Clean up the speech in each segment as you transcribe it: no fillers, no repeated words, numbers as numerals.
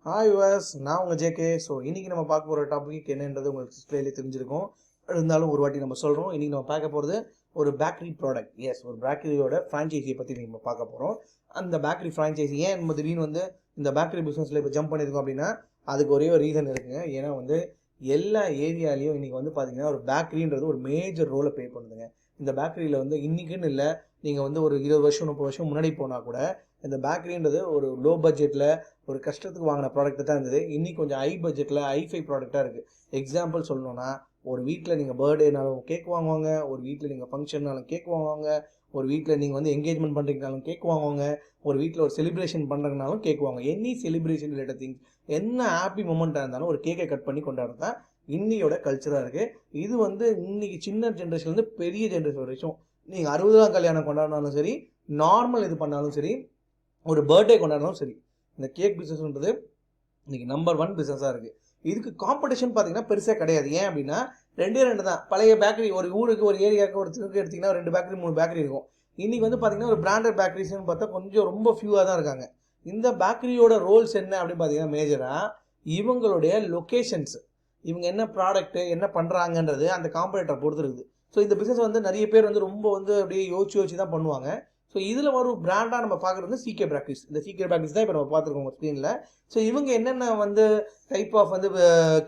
Hi yours, நான் உங்கள் JK. So இன்றைக்கி நம்ம பார்க்க போகிற டாபிக் என்னன்றது உங்களுக்கு டிஸ்பிளேலே தெரிஞ்சிருக்கும். இருந்தாலும் ஒரு வாட்டி நம்ம சொல்கிறோம். இன்றைக்கி நம்ம பார்க்க போகிறது ஒரு பேக்கரி ப்ராடக்ட். ஒரு பேக்கரியோட ஃப்ரான்ச்சைஸியை பற்றி நம்ம பார்க்க போகிறோம். அந்த பேக்கரி ஃப்ரான்ச்சைஸி ஏன் நம்ம திடீர்னு இந்த பேக்கரி பிஸ்னஸில் இப்போ ஜம்ப் பண்ணியிருக்கோம் அப்படின்னா அதுக்கு ஒரே ஒரு ரீசன் இருக்குங்க. ஏன்னா எல்லா ஏரியாலையும் இன்றைக்கி பார்த்தீங்கன்னா ஒரு பேக்கரின்றது ஒரு மேஜர் ரோலை ப்ளே பண்ணுதுங்க. இந்த பேக்கரியில் இன்றைக்குன்னு இல்லை, நீங்கள் ஒரு 20 வருஷம் 30 வருஷம் முன்னாடி போனால் கூட இந்த பேக்கரின்றது ஒரு லோ பட்ஜெட்டில் ஒரு கஷ்டத்துக்கு வாங்கின ப்ராடக்ட்டு தான் இருந்தது. இன்றைக்கி கொஞ்சம் ஹை பட்ஜெட்டில் ஹைஃபை ப்ராடக்டாக இருக்குது. எக்ஸாம்பிள் சொல்லணுன்னா, ஒரு வீட்டில் நீங்கள் பர்த்டேனாலும் கேக் வாங்குவாங்க, ஒரு வீட்டில் நீங்கள் ஃபங்க்ஷன்னாலும் கேக் வாங்குவாங்க, ஒரு வீட்டில் நீங்கள் என்கேஜ்மெண்ட் பண்ணுறீங்கனாலும் கேக் வாங்குவாங்க, ஒரு வீட்டில் ஒரு செலிப்ரேஷன் பண்ணுறதுனாலும் கேக் வாங்குவாங்க. எனி செலிப்ரேஷன் ரிலேட்டட் திங்ஸ், என்ன ஹாப்பி மூமெண்ட்டாக இருந்தாலும் ஒரு கேக்கை கட் பண்ணி கொண்டாடுறது தான் இன்னையோட கல்ச்சராக இருக்குது. இது இன்றைக்கி சின்ன ஜென்ரேஷன்லேருந்து பெரிய ஜென்ரேஷன் வரைக்கும் நீங்கள் 60ஆம் கல்யாணம் கொண்டாடினாலும் சரி, நார்மல் இது பண்ணாலும் சரி, ஒரு பர்த்டே கொண்டாடினாலும் சரி, இந்த கேக் பிஸ்னஸ்ன்றது இன்றைக்கி நம்பர் 1 பிஸ்னஸாக இருக்குது. இதுக்கு காம்படிஷன் பார்த்தீங்கன்னா பெருசாக கிடையாது. ஏன் அப்படின்னா 2 தான். பழைய பேக்கரி ஒரு ஊருக்கு ஒரு ஏரியாவுக்கு ஒரு திருக்கு எடுத்திங்கன்னா 2 பேக்கரி 3 பேக்கரி இருக்கும். இன்றைக்கி பார்த்தீங்கன்னா ஒரு பிராண்டட் பேக்கரிஸ்ன்னு பார்த்தா கொஞ்சம் ரொம்ப ஃபியூவாக தான் இருக்காங்க. இந்த பேக்கரியோட ரோல்ஸ் என்ன அப்படின்னு பார்த்தீங்கன்னா மேஜராக இவங்களுடைய லொக்கேஷன்ஸ், இவங்க என்ன ப்ராடக்ட்டு என்ன பண்ணுறாங்கன்றது அந்த காம்படிட்டரை பொறுத்து இருக்குது. ஸோ இந்த பிஸ்னஸ் நிறைய பேர் ரொம்ப அப்படியே யோசிச்சு தான் பண்ணுவாங்க. ஸோ இதில் ஒரு பிராண்டாக நம்ம பார்க்குறது சிகே ப்ராக்டிஸ். இந்த சிகே ப்ராக்டிஸ் தான் இப்போ நம்ம பார்த்துருக்கோம் ஸ்க்ரீனில். ஸோ இவங்க என்னென்ன டைப் ஆஃப்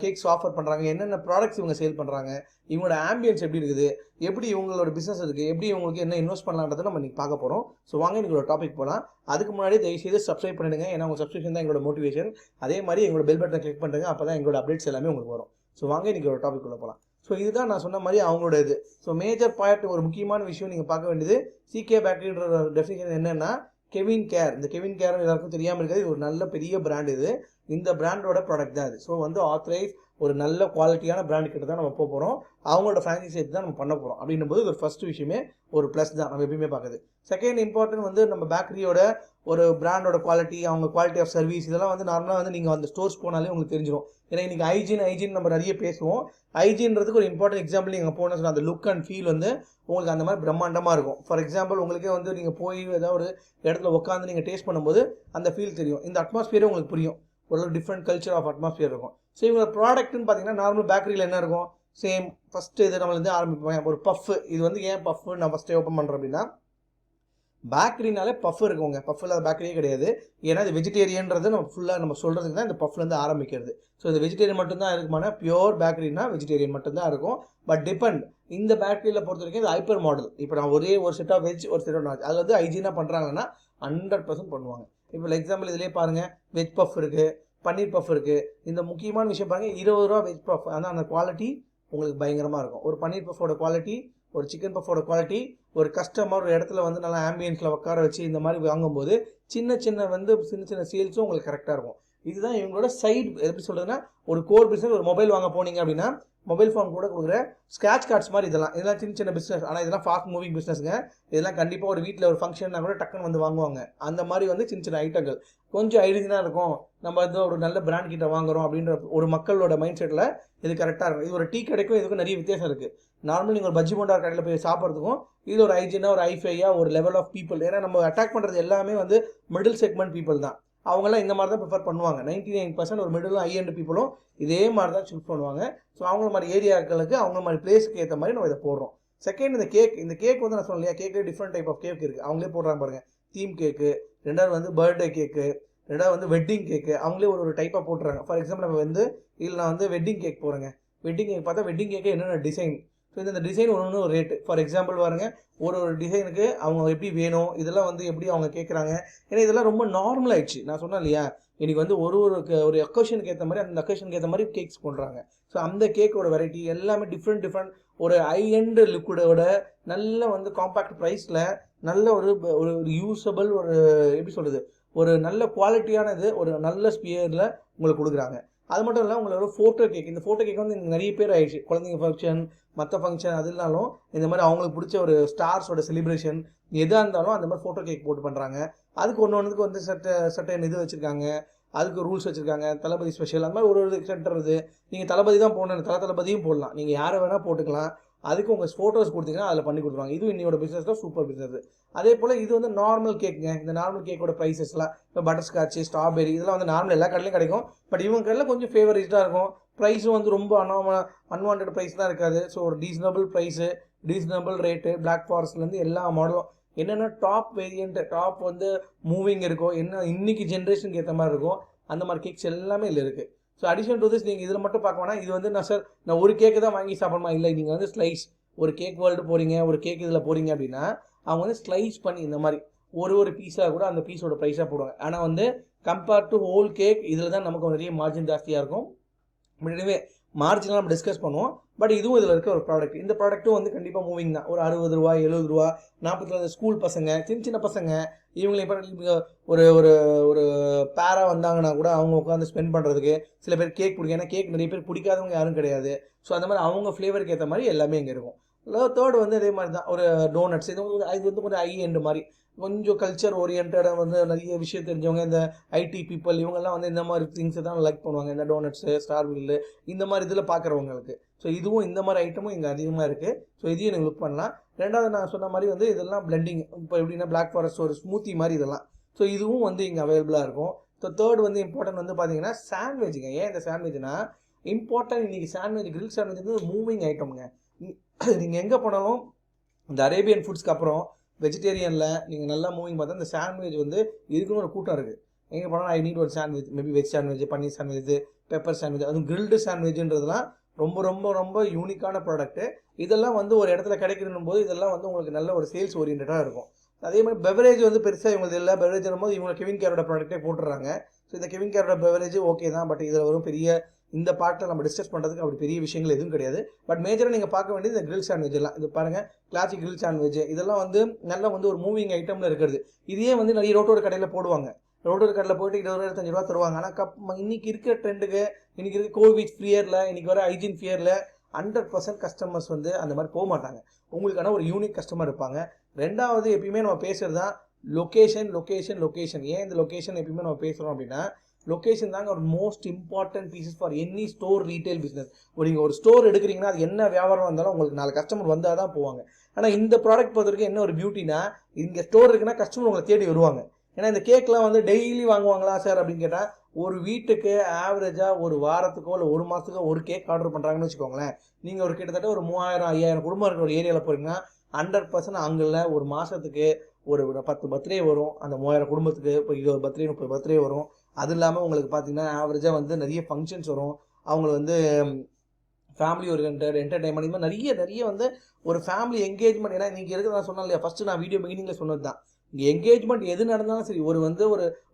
கேக்ஸ் ஆஃபர் பண்ணுறாங்க, என்னென்ன ப்ராடக்ட்ஸ் இவங்க சேல் பண்ணுறாங்க, இவங்களோட ஆம்பியன்ஸ் எப்படி இருக்குது, எப்படி இவங்களோட பிஸ்னஸ் இருக்குது, எப்படி இவங்களுக்கு என்ன இன்வெஸ்ட் பண்ணலான்றதை நம்ம இன்றைக்கி பார்க்க போகிறோம். ஸோ வாங்க எங்களோட டாபிக் போகலாம். அதுக்கு முன்னாடி தயவுசெய்து சப்ஸ்கிரைப் பண்ணிடுங்க. ஏன்னா உங்கள் சப்ஸ்கிரிப்ஷன் தான் எங்களோட மோட்டிவேஷன். அதே மாதிரி எங்களோட பெல் பட்டனை கிளிக் பண்ணுறங்க, அப்போ தான் எங்களோட அப்டேட்ஸ் எல்லாமே உங்களுக்கு வரும். ஸோ வாங்க இன்றைக்கி ஒரு டாபிக் உள்ள போகலாம். ஸோ இதுதான் நான் சொன்ன மாதிரி அவங்களோட இது. ஸோ மேஜர் பார்ட், ஒரு முக்கியமான விஷயம் நீங்கள் பார்க்க வேண்டியது சிகே பேக்கரின்ற டெஃபினிஷன் என்னென்னா கெவின் கேர். இந்த கெவின் கேர் எல்லாருக்கும் தெரியாமல் இருக்காது. இது ஒரு நல்ல பெரிய பிராண்ட். இந்த பிராண்டோட ப்ராடக்ட் தான் இது. ஸோ ஆத்தரைஸ் ஒரு நல்ல குவாலிட்டியான பிராண்ட் கிட்ட தான் நம்ம போக போகிறோம். அவங்களோட ஃப்ரான்ச்சைஸி தான் நம்ம பண்ண போகிறோம். அப்படின்னும் போது ஒரு ஃபர்ஸ்ட் விஷயமே ஒரு ப்ளஸ் தான் நம்ம எப்பயுமே பார்க்குது. செகண்ட் இம்பார்ட்டன்ட் நம்ம பேக்கரியோட ஒரு பிராண்டோட குவாலிட்டி, அவங்க குவாலிட்டி ஆஃப் சர்வீஸ், இதெல்லாம் நார்மலாக நீங்கள் அந்த ஸ்டோர்ஸ் போனாலே உங்களுக்கு தெரிஞ்சிடும். ஏன்னா இன்றைக்கி ஹைஜீன் நம்ம நிறைய பேசுவோம். ஹைஜீன்றதுக்கு ஒரு இம்பார்ட்டன்ட் எக்ஸாம்பிள் நீங்கள் போன சொன்னால் அந்த லுக் அண்ட் ஃபீல் உங்களுக்கு அந்த மாதிரி பிரம்மாண்டமாக இருக்கும். ஃபார் எக்ஸாம்பிள் உங்களுக்கே நீங்கள் போய் ஏதாவது ஒரு இடத்துல உட்காந்து நீங்கள் டேஸ்ட் பண்ணும்போது அந்த ஃபீல் தெரியும். இந்த அட்மாஸ்பியரே உங்களுக்கு புரியும். ஒரு டிஃப்ரெண்ட் கல்ச்சர் ஆஃப் அட்மாஸ்பியர் இருக்கும். ஸோ இவங்க ப்ராடக்ட்னு பார்த்தீங்கன்னா நார்மல் பேக்கரியில் என்ன இருக்கும், சேம் ஃபஸ்ட்டு இது நம்மள ஆரம்பிப்போம். ஒரு பஃப். இது ஏன் பஃப் நான் ஃபஸ்ட்டு ஓப்பன் பண்ணுறேன் அப்படின்னா, பேக்கரினாலே பஃப் இருக்குங்க. பஃப் இல்லாத பேக்கரியே கிடையாது. ஏன்னா இது வெஜிடேரியன்றது நம்ம சொல்கிறதுக்கு தான் இந்த பஃப்லேருந்து ஆரம்பிக்கிறது. ஸோ இது வெஜிடேரியன் மட்டும்தான் இருக்குமானா, பியோர் பேக்கரினா வெஜிடேரியன் மட்டும்தான் இருக்கும். பட் டிபெண்ட், இந்த பேக்கரியில் பொறுத்த வரைக்கும் இது ஹைப்பர் மாடல். இப்போ நான் ஒரே ஒரு செட் ஆஃப் வெஜ், ஒரு செட் ஆஃப் நான்வெஜ், அது ஹைஜீனாக பண்ணுறாங்கன்னா 100% பண்ணுவாங்க. இப்போ எக்ஸாம்பிள் இதிலே பாருங்கள், வெஜ் பஃப் இருக்குது, பன்னீர் பஃப் இருக்குது. இந்த முக்கியமான விஷயம் பாருங்கள், 20 ரூபா வெஜ் பஃப். ஆனால் அந்த குவாலிட்டி உங்களுக்கு பயங்கரமாக இருக்கும். ஒரு பன்னீர் பஃபோட குவாலிட்டி, ஒரு சிக்கன் பஃபோட குவாலிட்டி, ஒரு கஸ்டமர் ஒரு இடத்துல நல்லா ஆம்பியன்ஸில் உட்கார வச்சு இந்த மாதிரி வாங்கும்போது சின்ன சின்ன சேல்ஸும் உங்களுக்கு கரெக்டாக இருக்கும். இதுதான் இவங்களோட சைடு. எப்படி சொல்கிறதுன்னா, ஒரு கோர் பிஸ்னஸ், ஒரு மொபைல் வாங்க போனீங்க அப்படின்னா மொபைல் ஃபோன் கூட கொடுக்குற ஸ்க்ராட்ச் கார்ட்ஸ் மாதிரி இதெல்லாம் சின்ன பிஸ்னஸ். ஆனால் இதெல்லாம் ஃபாஸ்ட் மூவிங் பிஸ்னஸ்ங்க. இதெல்லாம் கண்டிப்பாக ஒரு வீட்டில் ஒரு ஃபங்க்ஷன்னா கூட டக்குன்னு வாங்குவாங்க. அந்த மாதிரி சின்ன ஐட்டங்கள் கொஞ்சம் ஐடியனாக இருக்கும். நம்ம ஒரு நல்ல பிராண்ட் கிட்ட வாங்குறோம் அப்படின்ற ஒரு மக்களோட மைண்ட் செட்டில் இது கரெக்டாக இருக்கும். இது ஒரு டீ கடைக்கும் இதுக்கும் நிறைய வித்தியாசம் இருக்குது. நார்மல் நீங்கள் ஒரு பஜ்ஜி போண்டா கடையில் போய் சாப்பிட்றதுக்கும் இது ஒரு ஹைஜீனாக ஒரு ஹைஃபையாக ஒரு லெவல் ஆஃப் பீப்புள். ஏன்னா நம்ம அட்டாக் பண்ணுறது எல்லாமே மிடில் செக்மெண்ட் பீப்புள் தான். அவங்களாம் இந்த மாதிரி தான் ப்ரிஃபர் பண்ணுவாங்க. 99% ஒரு மிடில் ஹை எண்ட் பீப்புளும் இதே மாதிரி தான் சூஸ் பண்ணுவாங்க. ஸோ அவங்கள மாதிரி ஏரியாக்களுக்கு அவங்க மாதிரி பிளேஸுக்கு ஏற்ற மாதிரி நம்ம இதை போடுறோம். செகண்ட், இந்த கேக் நான் சொன்னேன் இல்லையா, கேக்கு டிஃப்ரெண்ட் டைப் ஆஃப் கேக் இருக்குது. அவங்களே போடுறாங்க பாருங்கள். தீம் கேக்கு, ரெண்டாவது பர்த்டே கேக்கு, ரெண்டாவது வெட்டிங் கேக்கு. அவங்களே ஒரு டைப்பாக போட்டுறாங்க. ஃபார் எக்ஸாம்பிள் நம்ம இல்லை நான் வெட்டிங் கேக் போகிறேங்க. வெட்டிங் கேக் பார்த்தா வெட்டிங் கேக்கு என்னென்ன டிசைன். ஸோ இந்த டிசைன் ஒன்று ஒரு ரேட்டு. ஃபார் எக்ஸாம்பிள் பாருங்கள், ஒரு டிசைனுக்கு அவங்க எப்படி வேணும், இதெல்லாம் எப்படி அவங்க கேட்குறாங்க. ஏன்னா இதெல்லாம் ரொம்ப நார்மல் ஆயிடுச்சு. நான் சொன்னேன் இல்லையா, இன்றைக்கி ஒரு அக்கேஷனுக்கு ஏற்ற மாதிரி அந்த அக்கேஷனுக்கு ஏற்ற மாதிரி கேக்ஸ் பண்ணுறாங்க. ஸோ அந்த கேக்கோட வெரைட்டி எல்லாமே டிஃப்ரெண்ட் ஒரு ஹை எண்ட் லிக்விடோட நல்ல காம்பேக்ட் ப்ரைஸில் நல்ல ஒரு யூஸபிள் எப்படி சொல்கிறது, ஒரு நல்ல குவாலிட்டியானது ஒரு நல்ல ஸ்பியரில் உங்களுக்கு கொடுக்குறாங்க. அது மட்டும் இல்லை, உங்களோட ஃபோட்டோ கேக். இந்த ஃபோட்டோ கேக் நிறைய பேர் ஆயிடுச்சு. குழந்தைங்க ஃபங்க்ஷன், மற்ற ஃபங்க்ஷன், அது இருந்தாலும் இந்த மாதிரி அவங்களுக்கு பிடிச்ச ஒரு ஸ்டார்ஸோட செலிப்ரேஷன் எதாக இருந்தாலும் அந்த மாதிரி ஃபோட்டோ கேக் போட்டு பண்ணுறாங்க. அதுக்கு ஒன்றுக்கு சட்டன் இது வச்சுருக்காங்க, அதுக்கு ரூல்ஸ் வச்சுருக்காங்க. தளபதி ஸ்பெஷல் அந்த மாதிரி ஒரு சென்டர் இது. நீங்கள் தளபதி தான் போடணும், தளபதியும் போடலாம், நீங்கள் யாரை வேணால் போட்டுக்கலாம். அதுக்கு உங்கள் ஃபோட்டோஸ் கொடுத்தீங்கன்னா அதில் பண்ணி கொடுத்துருவாங்க. இதுவும் இன்னையோட பிஸ்னஸில் சூப்பர் பிஸ்னஸ். அதே போல் இது வந்து நார்மல் கேக்குங்க. இந்த நார்மல் கேக்கோட ப்ரைஸஸ்லாம் இப்போ பட்டர்ஸ்காட்ச், ஸ்ட்ராபெரி இதெல்லாம் வந்து நார்மல் எல்லா கடையிலையும் கிடைக்கும். பட் இவங்க கடையில் கொஞ்சம் ஃபேவரேட்டாக இருக்கும். ப்ரைஸும் வந்து ரொம்ப அன்வான்ட் ப்ரைஸ் தான் இருக்காது. ஸோ ஒரு reasonable price, reasonable rate. Black ஃபாரஸ்ட்லேருந்து எல்லா மாடலும் என்னென்ன டாப் வேரியண்ட், டாப் வந்து மூவிங் இருக்கும், என்ன இன்னைக்கு ஜென்ரேஷனுக்கு ஏற்ற மாதிரி இருக்கும், அந்த மாதிரி கேக்ஸ் எல்லாமே இதில் இருக்குது. ஸோ அடிஷனல் டு திஸ் நீங்கள் இதில் மட்டும் பார்க்க வேணாம். இது வந்து நான் ஒரு கேக்கு தான் வாங்கி சாப்பிடணுமா இல்லை, நீங்கள் வந்து ஸ்லைஸ் ஒரு கேக் வேர்ல்டு போகிறீங்க, ஒரு கேக் இதில் போகிறீங்க அப்படின்னா அவங்க வந்து ஸ்லைஸ் பண்ணி இந்த மாதிரி ஒரு பீஸாக கூட அந்த பீஸோட ப்ரைஸாக போடுவாங்க. ஆனால் வந்து கம்பேர்ட் டு ஹோல் கேக் இதில் தான் நமக்கு நிறைய மார்ஜின் ஜாஸ்தியாக இருக்கும். எனவே மார்ஜினாக நம்ம டிஸ்கஸ் பண்ணுவோம். பட் இதுவும் இதில் இருக்க ஒரு ப்ராடக்ட். இந்த ப்ராடக்ட்டும் வந்து கண்டிப்பாக மூவிங் தான். ஒரு 60 ரூபா, 70 ரூபா, 40 ரூபா. ஸ்கூல் பசங்க, சின்ன பசங்க, இவங்களை இப்போ ஒரு ஒரு ஒரு பேராக வந்தாங்கன்னா கூட அவங்க உட்காந்து ஸ்பெண்ட் பண்ணுறதுக்கு சில பேர் கேக் பிடிக்கும். ஏன்னா கேக் நிறைய பேர் பிடிக்காதவங்க யாரும் கிடையாது. ஸோ அந்த மாதிரி அவங்க ஃப்ளேவருக்கு ஏற்ற மாதிரி எல்லாமே இங்கே இருக்கும். தேர்ட் வந்து அதே மாதிரி தான் ஒரு டோனட்ஸ். இது வந்து கொஞ்சம் ஹை எண்ட் மாதிரி, கொஞ்சம் கல்ச்சர் ஓரியன்டாக வந்து நிறைய விஷயம் தெரிஞ்சவங்க, இந்த ஐடி பீப்புள் இவங்கெல்லாம் வந்து இந்த மாதிரி திங்ஸை தான் லைக் பண்ணுவாங்க. இந்த டோனட்ஸு, ஸ்டார் வில்லு இந்த மாதிரி இதில் பார்க்குறவங்களுக்கு. ஸோ இதுவும் இந்த மாதிரி ஐட்டமும் இங்கே அதிகமாக இருக்குது. ஸோ இதையும் நீங்கள் லுக் பண்ணலாம். ரெண்டாவது நான் சொன்ன மாதிரி வந்து இதெல்லாம் பிளெண்டிங். இப்போ எப்படின்னா பிளாக் ஃபாரஸ்ட் ஒரு ஸ்மூத்தி மாதிரி இதெல்லாம். ஸோ இதுவும் வந்து இங்கே அவைலபிளாக இருக்கும். ஸோ தேர்ட் வந்து இம்பார்ட்டன்ட் வந்து பார்த்தீங்கன்னா சாண்ட்விச்சுங்க. ஏன் இந்த சாண்ட்விச்னா இம்பார்ட்டன்ட், இன்றைக்கி சாண்ட்விச், கிரில் சாண்ட்விச் வந்து மூவிங் ஐட்டம்ங்க. நீங்கள் எங்கே போனாலும் இந்த அரேபியன் ஃபுட்ஸ்க்கு அப்புறம் வெஜிடேரியனில் நீங்கள் நல்லா மூவிங் பார்த்தா இந்த சாண்ட்விச் வந்து இதுக்குன்னு ஒரு கூட்டம் இருக்குது. எங்கே போனால் ஐ நீட் ஒரு சாண்ட்விச், மேபி வெஜ் சாண்ட்விச், பன்னீர் சாண்ட்விச், பெப்பர் சாண்ட்விச், அதுவும் கிரில்டு சாண்ட்விச்ன்றதுலாம் ரொம்ப ரொம்ப ரொம்ப யூனிக்கான ப்ராடக்ட்டு. இதெல்லாம் வந்து ஒரு இடத்துல கிடைக்கணும் போது இதெல்லாம் வந்து உங்களுக்கு நல்ல ஒரு சேல்ஸ் ஓரியன்டாக இருக்கும். அதே மாதிரி பெவரேஜ் வந்து பெருசாக இவங்களுக்கு இல்லை. பெவரேஜ் போது இவங்க கெவின் கேரோட ப்ராடக்ட்டே போட்டுறாங்க. ஸோ இந்த கெவின் கேரோட பெவரேஜ் ஓகே தான். பட் இதில் வரும் பெரிய இந்த பார்ட்டில் நம்ம டிஸ்கஸ் பண்ணுறதுக்கு அப்படி பெரிய விஷயங்கள் எதுவும் கிடையாது. பட் மேஜராக நீங்கள் பார்க்க வேண்டியது இந்த கிரில் சாண்ட்விச் எல்லாம். இது பாருங்கள், கிளாசிக் கிரில் சாண்ட்விச் இதெல்லாம் வந்து நல்லா வந்து ஒரு மூவிங் ஐட்டமில் இருக்கிறது. இதையே வந்து நிறைய ரோட்டோட கடையில் போடுவாங்க. ரோட்டோட கடையில் போய்ட்டு 20-25 ரூபா தருவாங்க. ஆனால் இன்னைக்கு இருக்கிற ட்ரெண்டுக்கு, இன்றைக்கி இருக்க கோவிட் ஃபியரில், இன்றைக்கி வர ஹைஜீன் ஃபியரில் 100% கஸ்டமர்ஸ் வந்து அந்த மாதிரி போக மாட்டாங்க. உங்களுக்கான ஒரு யூனிக் கஸ்டமர் இருப்பாங்க. ரெண்டாவது எப்பயுமே நம்ம பேசுகிறது தான் லொக்கேஷன் லொக்கேஷன் லொக்கேஷன். ஏன் இந்த லொக்கேஷன் எப்பயுமே நம்ம பேசுகிறோம் அப்படின்னா லொக்கேஷன் தாங்க ஒரு most important pieces for any store retail business. நீங்கள் ஒரு ஸ்டோர் எடுக்கிறீங்கன்னா அது என்ன வியாபாரம் வந்தாலும் உங்களுக்கு 4 கஸ்டமர் வந்தால் தான் போவாங்க. ஆனால் இந்த ப்ராடக்ட் பொறுத்த வரைக்கும் என்ன ஒரு பியூட்டினா, இங்கே ஸ்டோர் இருக்குன்னா கஸ்டமர் உங்களை தேடி வருவாங்க. ஏன்னா இந்த கேக்லாம் வந்து டெய்லி வாங்குவாங்களா சார் அப்படின்னு கேட்டால், ஒரு வீட்டுக்கு ஆவரேஜாக ஒரு வாரத்துக்கோ இல்லை ஒரு மாதத்துக்கோ ஒரு கேக் ஆர்டர் பண்ணுறாங்கன்னு வச்சுக்கோங்களேன். நீங்கள் ஒரு கிட்டத்தட்ட ஒரு 3000-5000 குடும்பம் இருக்கிற ஒரு ஏரியாவில் போகிறீங்கன்னா 100% அங்கே ஒரு மாதத்துக்கு ஒரு 10 பர்த்டே வரும். அந்த 3000 குடும்பத்துக்கு இப்போ 20 பர்த்டே 30 பர்த்டே வரும். அது இல்லாமல் உங்களுக்கு பார்த்தீங்கன்னா ஆவரேஜாக வந்து நிறைய ஃபங்க்ஷன்ஸ் வரும். அவங்க வந்து ஃபேமிலி ஓரியன்ட் என்டர்டைன்மெண்ட் இந்த மாதிரி நிறைய வந்து ஒரு ஃபேமிலி என்கேஜ்மெண்ட். ஏன்னா இன்றைக்கி இருக்கிறது நான் சொன்னேன் இல்லையா, ஃபஸ்ட்டு நான் வீடியோ பிகினிங்கில் சொன்னது தான். இங்கே என்கேஜ்மெண்ட் எது நடந்தாலும் சரி,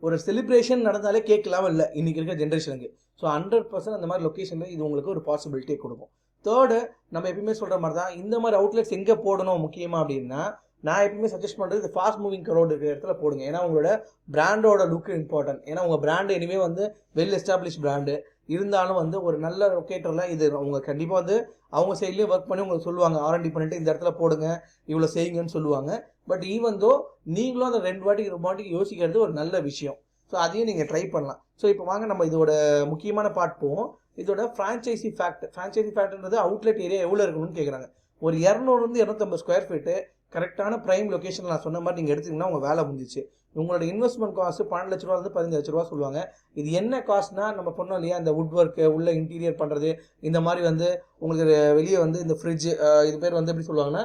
ஒரு செலிப்ரேஷன் நடந்தாலே கேக் இல்லாமல் இல்லை இன்றைக்கி இருக்கிற ஜென்ரேஷனுக்கு. ஸோ 100% அந்த மாதிரி லொக்கேஷனில் இது உங்களுக்கு ஒரு பாசிபிலிட்டியை கொடுக்கும். தேர்டு, நம்ம எப்பயுமே சொல்கிற மாதிரி தான் இந்த மாதிரி அவுட்லெட்ஸ் எங்கே போடணும் முக்கியமாக அப்படின்னா, நான் எப்பவுமே சஜஸ்ட் பண்ணுறது இது ஃபாஸ்ட் மூவிங் க்ரௌட் இருக்கிற இடத்துல போடுங்க. ஏன்னா உங்களோட பிராண்டோட லுக் இம்பார்ட்டன்ட். ஏன்னா உங்கள் பிராண்டு எனிவே வந்து வெல் எஸ்டாப்ளிஷ் பிராண்டு இருந்தாலும் வந்து ஒரு நல்ல லொக்கேட்டரில் இது அவங்க கண்டிப்பாக வந்து அவங்க சைட்லேயே ஒர்க் பண்ணி உங்களுக்கு சொல்லுவாங்க, R&D பண்ணிட்டு இந்த இடத்துல போடுங்க, இவ்வளோ செய்யுங்கன்னு சொல்லுவாங்க. பட் ஈவன் தோ நீங்களும் அந்த 2 வாட்டிக்கு யோசிக்கிறது ஒரு நல்ல விஷயம். ஸோ அதையும் நீங்கள் ட்ரை பண்ணலாம். ஸோ இப்போ வாங்க நம்ம இதோட முக்கியமான பார்ட் போவோம். இதோட ஃப்ரான்ச்சைசி ஃபேக்ட்ன்றது அவுட்லெட் ஏரியா எவ்வளோ இருக்கணும்னு கேட்குறாங்க. ஒரு 200-250 ஸ்கொயர் ஃபீட்டு கரெக்டான ப்ரைம் லொக்கேஷன் நான் சொன்ன மாதிரி நீங்கள் எடுத்திங்கன்னா உங்கள் வேலை முடிஞ்சிச்சு. உங்களோட இன்வெஸ்ட்மெண்ட் காஸ்ட்டு 12 லட்ச ரூபாலேருந்து 15 லட்ச ரூபா சொல்லுவாங்க. இது என்ன காஸ்ட்னா, நம்ம சொன்னோம் இல்லையா, இந்த வுட் ஒர்க்கு உள்ள இன்டீரியர் பண்ணுறது, இந்த மாதிரி வந்து உங்களுக்கு வெளியே வந்து இந்த ஃப்ரிட்ஜ், இது பேர் வந்து எப்படி சொல்லுவாங்கன்னா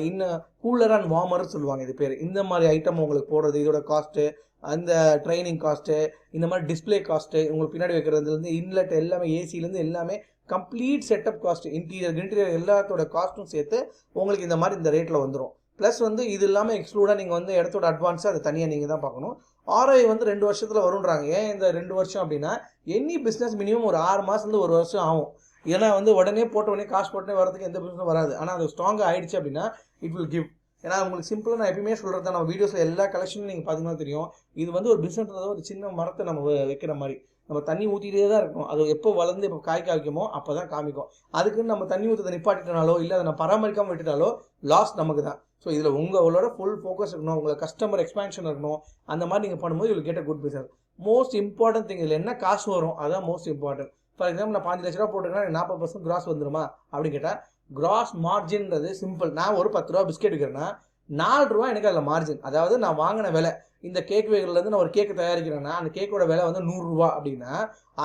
இன்னும் கூலர் அண்ட் வார்மர்னு சொல்லுவாங்க இது பேர். இந்த மாதிரி ஐட்டம் உங்களுக்கு போடுறது, இதோட காஸ்ட்டு, அந்த ட்ரைனிங் காஸ்ட்டு, இந்த மாதிரி டிஸ்பிளே காஸ்ட்டு, உங்களுக்கு பின்னாடி வைக்கிறதுலேருந்து இன்லெட் எல்லாமே, ஏசிலேருந்து எல்லாமே கம்ப்ளீட் செட்டப் காஸ்ட், இன்டீரியர் எல்லாத்தோட காஸ்ட்டும் சேர்த்து உங்களுக்கு இந்த மாதிரி இந்த ரேட்டில் வந்துடும். ப்ளஸ் வந்து இது இல்லாமல் எக்ஸ்க்ளூடாக நீங்கள் வந்து இடத்தோட அட்வான்ஸாக அதை தனியாக நீங்கள் தான் பார்க்கணும். ROI வந்து 2 வருஷத்தில் வருன்றாங்க. ஏன் இந்த 2 வருஷம் அப்படின்னா, எனி பிஸ்னஸ் மினிமம் ஒரு 6 மாதத்துலேருந்து 1 வருஷம் ஆகும். ஏன்னா வந்து உடனே காசு போட்டோடனே வரதுக்கு எந்த பிஸ்னஸும் வராது. ஆனால் அது ஸ்ட்ராங்காக ஆகிடுச்சு அப்படின்னா இட் வில் கிவ். ஏன்னா உங்களுக்கு சிம்பிளாக நான் எப்பயுமே சொல்கிறது தான், நம்ம வீடியோஸில் எல்லா கலெக்ஷனும் நீங்கள் பார்த்தீங்கன்னா தெரியும். இது வந்து ஒரு பிஸ்னஸ் ஒரு சின்ன மரத்தை நம்ம வைக்கிற மாதிரி, நம்ம தண்ணி ஊற்றிட்டே தான் இருக்கணும். அது எப்போ வளர்ந்து எப்போ காய் காய்க்குமோ அப்போ தான் காமிக்கும். அதுக்குன்னு நம்ம தண்ணி ஊற்றதை நிப்பாட்டிட்டனாலோ இல்லை அதை நம்ம பராமரிக்காமல் விட்டுட்டாலோ லாஸ் நமக்கு தான். ஸோ இதில் உங்களோட ஃபுல் ஃபோக்கஸ் இருக்கணும், உங்களை கஸ்டமர் எக்ஸ்பேன்ஷன் இருக்கணும். அந்த மாதிரி நீங்கள் பண்ணும்போது you will get a good business. Most important thing இதில் என்ன காசு வரும், அதான் மோஸ்ட் இம்பார்ட்டன்ட். ஃபார் எக்ஸாம்பிள் நான் 5 லட்ச ரூபா போட்டுருக்கேன்னா 40% கிராஸ் வந்துடுமா அப்படின்னு கேட்டால் கிராஸ் மார்ஜின்றது சிம்பிள். நான் ஒரு 10 ரூபா பிஸ்கெட் விற்கிறேன்னா 4 ரூபா எனக்கு அதில் மார்ஜின். அதாவது நான் வாங்கின விலை, இந்த கேக் வேகர்லேருந்து நான் ஒரு கேக்கு தயாரிக்கிறேன்னா அந்த கேக்கோட விலை வந்து 100 ரூபா அப்படின்னா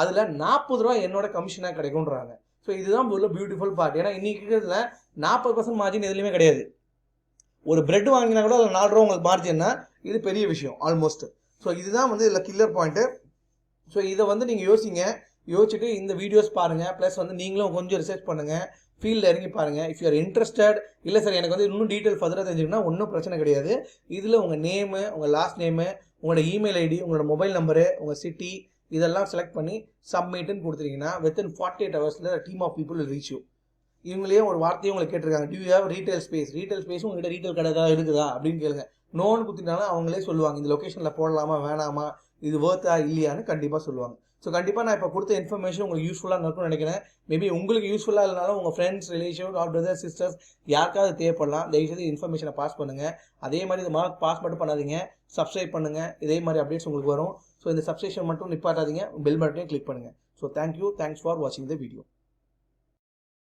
அதில் 40 ரூபா என்னோட கமிஷனாக கிடைக்கும்ன்றாங்க. ஸோ இதுதான் உள்ள பியூட்டிஃபுல் பார்ட். ஏன்னா இன்னைக்கு இருக்கிறதுல 40% மார்ஜின் எதுலையுமே கிடையாது. ஒரு பிரெட் வாங்கினா கூட அதில் 4 ரூபா உங்களுக்கு மார்ஜின்னா இது பெரிய விஷயம் ஆல்மோஸ்ட். ஸோ இதுதான் வந்து இதில் கில்லர் பாயிண்ட்டு. ஸோ இதை வந்து நீங்கள் யோசிச்சுட்டு இந்த வீடியோஸ் பாருங்கள். ப்ளஸ் வந்து நீங்களும் கொஞ்சம் ரிசர்ச் பண்ணுங்கள், ஃபீல்டில் இறங்கி பாருங்கள். இஃப் யூஆர் இன்ட்ரெஸ்டட், இல்லை சார் எனக்கு வந்து இன்னும் டீட்டெயில் ஃபர்தராக தெரிஞ்சுக்கணும்னா ஒன்றும் பிரச்சனை கிடையாது. இதில் உங்கள் நேமு, உங்கள் லாஸ்ட் நேமு, உங்களோட இமெயில் ஐடி, உங்களோட மொபைல் நம்பரு, உங்கள் சிட்டி இதெல்லாம் செலக்ட் பண்ணி சப்மிட்னு கொடுத்துட்டீங்கன்னா வித்தின் 48 ஹவர்ஸில் team of people reach you. இவங்களே ஒரு வார்த்தையும் உங்களுக்கு கேட்டிருக்காங்க, do you have retail space. Retail ஸ்பேஸும் உங்கள்கிட்ட ரீட்டைல் கடை தான் இருக்குதா அப்படின்னு கேளுங்க. நோன்னு கொடுத்துட்டாலும் அவங்களே சொல்லுவாங்க இந்த லொக்கேஷனில் போடலாமா வேணாமா, இது வேர்த்தா இல்லையான்னு கண்டிப்பாக சொல்லுவாங்க. ஸோ கண்டிப்பாக நான் இப்போ கொடுத்த இன்ஃபர்மேஷன் உங்களுக்கு யூஸ்ஃபுல்லாக இருக்கும்னு நினைக்கிறேன். மேபி உங்களுக்கு யூஸ்ஃபுல்லாக இல்லைனாலும் உங்கள் friends, relation or brothers, sisters யாருக்காவது தேவைப்படலாம். தயவுசெய்து இன்ஃபர்மேஷனை பாஸ் பண்ணுங்கள். அதே மாதிரி இந்த மார்க் பாஸ் மட்டும் பண்ணாதீங்க, சப்ஸ்கிரைப் பண்ணுங்கள். இதே மாதிரி அப்டேட்ஸ் உங்களுக்கு வரும். ஸோ இந்த சப்ஸ்கிரிப்ஷன் மட்டும் நிப்பாட்டாதீங்க, பெல் பட்டனையும் கிளிக் பண்ணுங்கள். ஸோ தேங்க்யூ, தேங்க்ஸ் ஃபார் வாட்சிங் த வீடியோ.